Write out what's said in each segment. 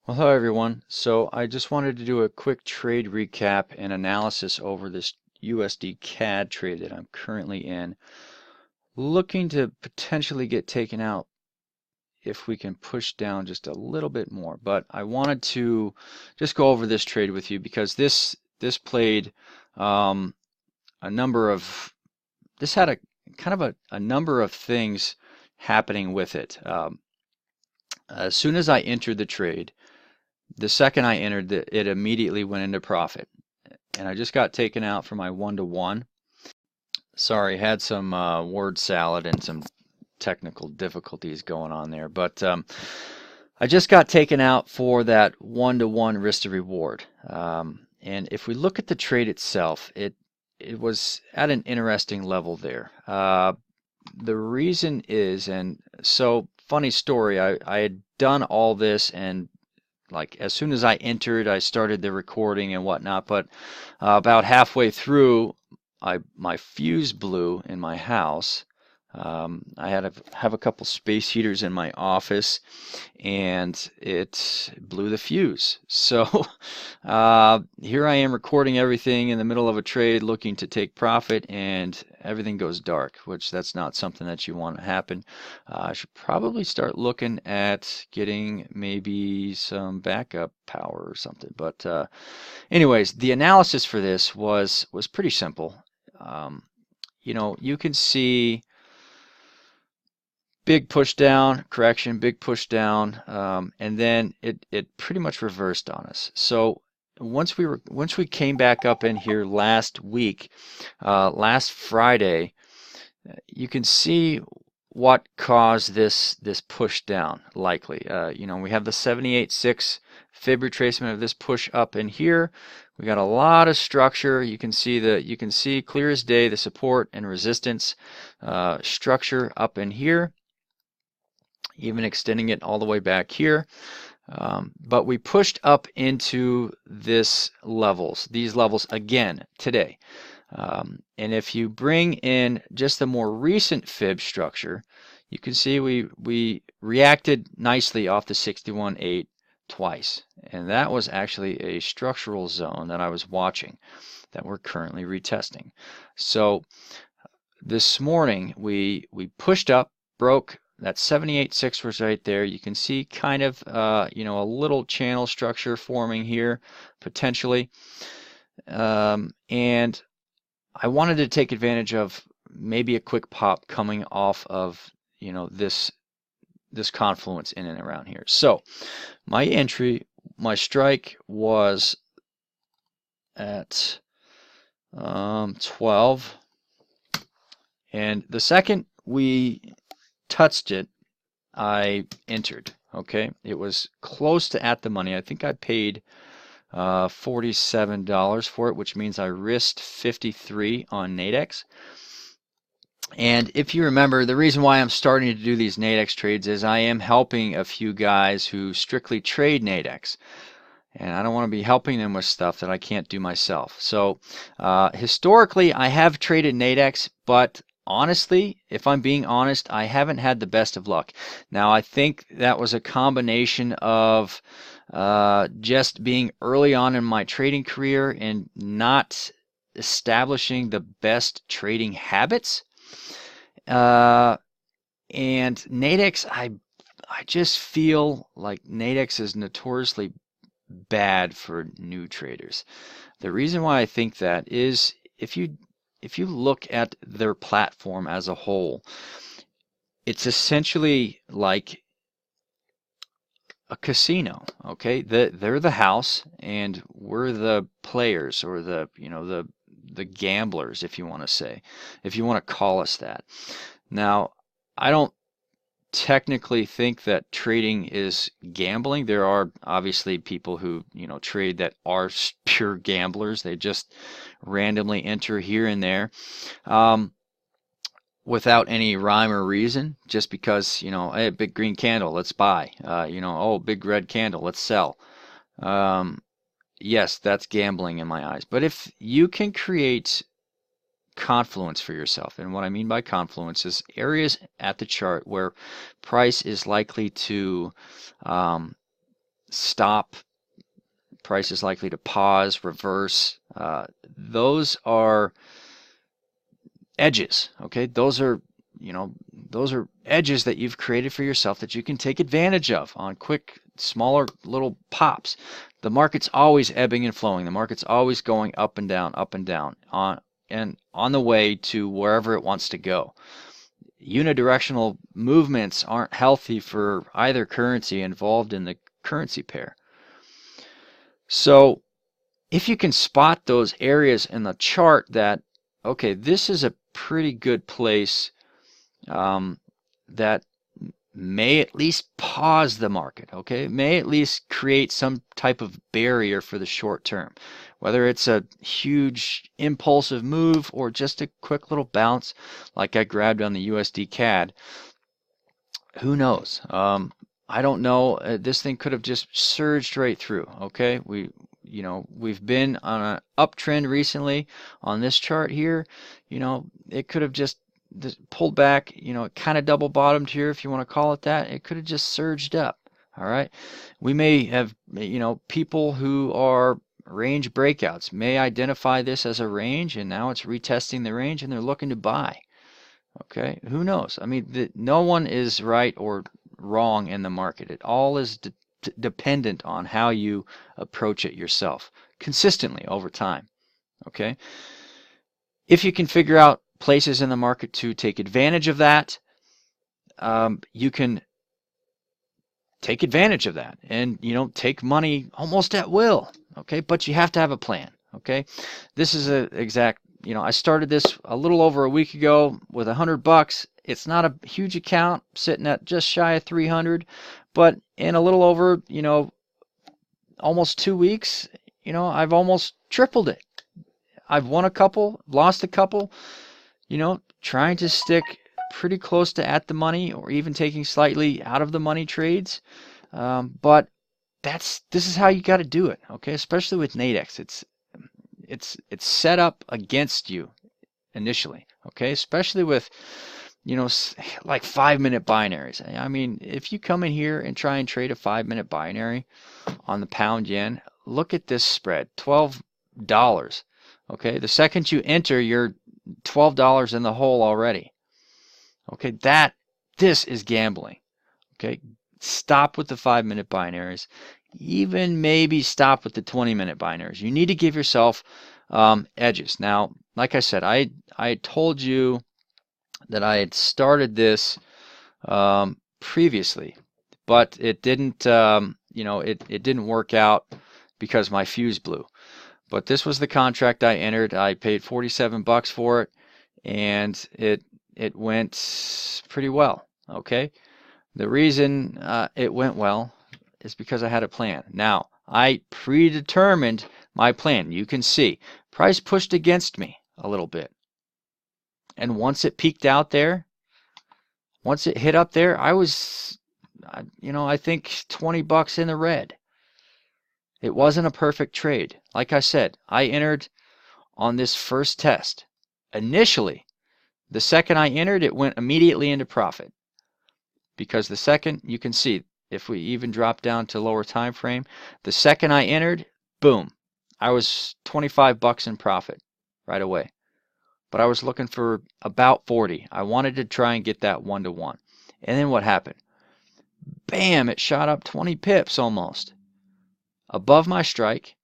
Well, hello everyone. So I just wanted to do a quick trade recap and analysis over this USD CAD trade that I'm currently in, looking to potentially get taken out if we can push down just a little bit more. But I wanted to just go over this trade with you because this played um, a number of this had a kind of a number of things happening with it. As soon as I entered the trade, the second I entered it immediately went into profit. And I just got taken out for my 1-to-1. Sorry, had some word salad and some technical difficulties going on there. But I just got taken out for that 1-to-1 risk to reward. And if we look at the trade itself, it was at an interesting level there. The reason is, and so funny story, I had done all this, and like as soon as I entered, I started the recording and whatnot. But about halfway through, my fuse blew in my house. I have a couple space heaters in my office, and it blew the fuse. So here I am recording everything in the middle of a trade, looking to take profit, and everything goes dark, which that's not something that you want to happen. I should probably start looking at getting maybe some backup power or something. But anyways, the analysis for this was pretty simple. You can see big push down, correction, big push down, and then it pretty much reversed on us. So once we came back up in here last week, last Friday, you can see what caused this push down likely. We have the 78.6 fib retracement of this push up in here. We got a lot of structure. You can see clear as day the support and resistance structure up in here, even extending it all the way back here. But we pushed up into these levels again today. And if you bring in just the more recent fib structure, you can see we reacted nicely off the 61.8 twice. And that was actually a structural zone that I was watching that we're currently retesting. So this morning we pushed up, broke that 78.6 was right there. You can see kind of a little channel structure forming here potentially, and I wanted to take advantage of maybe a quick pop coming off of this confluence in and around here. So my strike was at 12, and the second we touched it, I entered. Okay, it was close to at the money. I think I paid $47 for it, which means I risked 53 on Nadex. And if you remember, the reason why I'm starting to do these Nadex trades is I am helping a few guys who strictly trade Nadex. And I don't want to be helping them with stuff that I can't do myself. So historically, I have traded Nadex, but honestly, if I'm being honest, I haven't had the best of luck. Now, I think that was a combination of just being early on in my trading career and not establishing the best trading habits. And Nadex, I just feel like Nadex is notoriously bad for new traders. The reason why I think that is if you look at their platform as a whole, it's essentially like a casino. Okay, they're the house and we're the players, or the gamblers, if you want to call us that. Now, I don't technically think that trading is gambling. There are obviously people who trade that are pure gamblers. They just randomly enter here and there without any rhyme or reason, just because hey, big green candle, let's buy. Oh, big red candle, let's sell. Yes, that's gambling in my eyes. But if you can create confluence for yourself, and what I mean by confluence is areas at the chart where price is likely to stop, price is likely to pause, reverse. Those are edges, okay? Those are, those are edges that you've created for yourself that you can take advantage of on quick, smaller little pops. The market's always ebbing and flowing. The market's always going up and down, on the way to wherever it wants to go. Unidirectional movements aren't healthy for either currency involved in the currency pair. So if you can spot those areas in the chart that, okay, this is a pretty good place that may at least pause the market, okay, may at least create some type of barrier for the short term, whether it's a huge impulsive move or just a quick little bounce like I grabbed on the USDCAD. Who knows? I don't know. This thing could have just surged right through. Okay, we've been on an uptrend recently on this chart here. It could have just pulled back. It kind of double bottomed here, if you want to call it that. It could have just surged up. All right, we may have, people who are range breakouts may identify this as a range, and now it's retesting the range, and they're looking to buy. Okay, who knows? I mean, no one is right or wrong in the market. It all is dependent on how you approach it yourself consistently over time. Okay, if you can figure out places in the market to take advantage of that, you can take advantage of that and take money almost at will. Okay, but you have to have a plan. Okay, this is a exact, I started this a little over a week ago with $100. It's not a huge account, sitting at just shy of 300, but in a little over, almost 2 weeks, I've almost tripled it. I've won a couple, lost a couple, trying to stick pretty close to at the money or even taking slightly out of the money trades. But this is how you got to do it, okay? Especially with Nadex. It's set up against you initially, okay? Especially with, like 5-minute binaries. I mean, if you come in here and try and trade a 5-minute binary on the pound yen, look at this spread, $12. Okay, the second you enter, you're $12 in the hole already. Okay, this is gambling. Okay, stop with the 5-minute binaries. Even maybe stop with the 20-minute binaries. You need to give yourself edges. Now, like I said, I told you that I had started this previously, but it didn't, it didn't work out because my fuse blew. But this was the contract I entered. I paid $47 for it, and it went pretty well. Okay, the reason it went well is because I had a plan. Now, I predetermined my plan. You can see price pushed against me a little bit, and once it peaked out there, once it hit up there, I was, I think $20 in the red. It wasn't a perfect trade. Like I said, I entered on this first test. Initially, the second I entered, it went immediately into profit. Because the second, you can see, if we even drop down to lower time frame, the second I entered, boom, I was $25 in profit right away. But I was looking for about 40. I wanted to try and get that 1-to-1. And then what happened? Bam, it shot up 20 pips almost above my strike,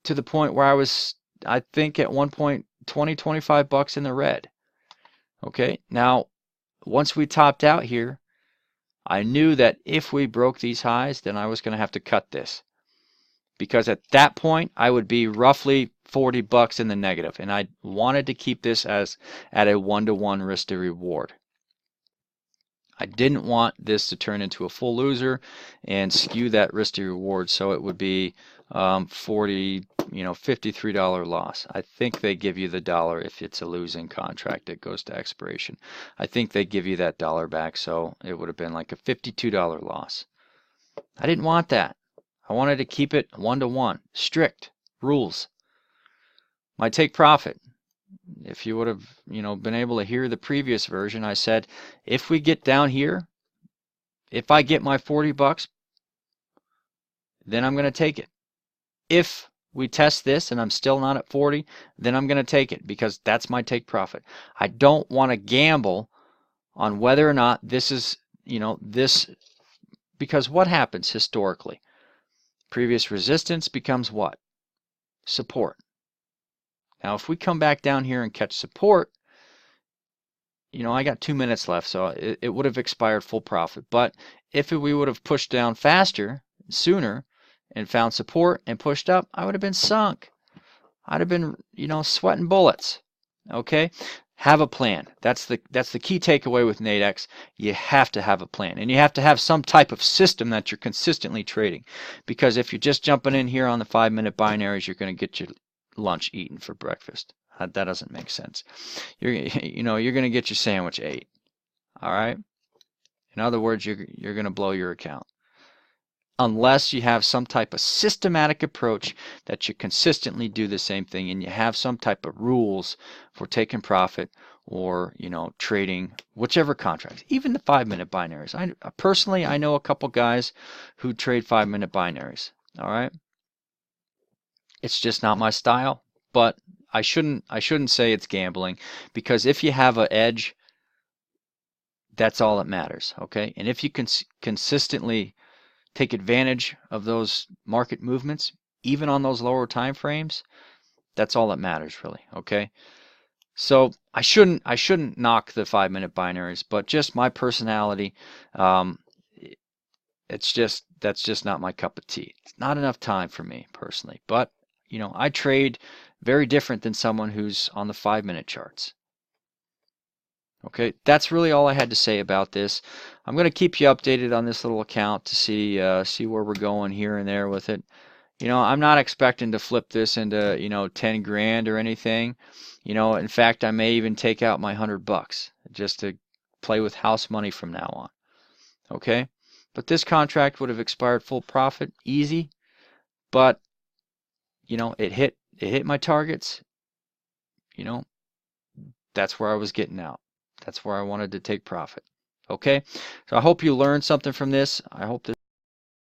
to the point where I was, I think at one point, $25 in the red. Okay, now once we topped out here, I knew that if we broke these highs, then I was going to have to cut this, because at that point I would be roughly $40 in the negative, and I wanted to keep this as at a 1-to-1 risk to reward. I didn't want this to turn into a full loser and skew that risk to reward, so it would be $53 loss. I think they give you the dollar if it's a losing contract. It goes to expiration. I think they give you that dollar back, so it would have been like a $52 loss. I didn't want that. I wanted to keep it 1-to-1. Strict rules. My take profit. If you would have, been able to hear the previous version, I said, if we get down here, If I get my 40 bucks, then I'm going to take it. If we test this and I'm still not at 40, then I'm going to take it because that's my take profit. I don't want to gamble on whether or not this is, this, because what happens historically? Previous resistance becomes what? Support. Now, if we come back down here and catch support, I got 2 minutes left, so it would have expired full profit. But if we would have pushed down faster, sooner, and found support and pushed up, I would have been sunk. I'd have been, sweating bullets. Okay? Have a plan. That's the key takeaway with Nadex. You have to have a plan, and you have to have some type of system that you're consistently trading. Because if you're just jumping in here on the 5-minute binaries, you're going to get your lunch eaten for breakfast. That doesn't make sense. You're going to get your sandwich ate. All right? In other words, you're going to blow your account. Unless you have some type of systematic approach that you consistently do the same thing, and you have some type of rules for taking profit or, trading whichever contracts, even the 5-minute binaries. Personally, I know a couple guys who trade 5-minute binaries. All right? It's just not my style, but I shouldn't say it's gambling, because if you have an edge, that's all that matters, okay? And if you can consistently take advantage of those market movements, even on those lower time frames, that's all that matters, really, okay? So I shouldn't knock the 5-minute binaries, but just my personality, that's just not my cup of tea. It's not enough time for me personally, but I trade very different than someone who's on the 5-minute charts. Okay, that's really all I had to say about this. I'm going to keep you updated on this little account to see where we're going here and there with it. I'm not expecting to flip this into 10 grand or anything. In fact, I may even take out my $100 just to play with house money from now on. Okay, but this contract would have expired full profit, easy. But it hit my targets. That's where I was getting out. That's where I wanted to take profit. Okay, so I hope you learned something from this. I hope this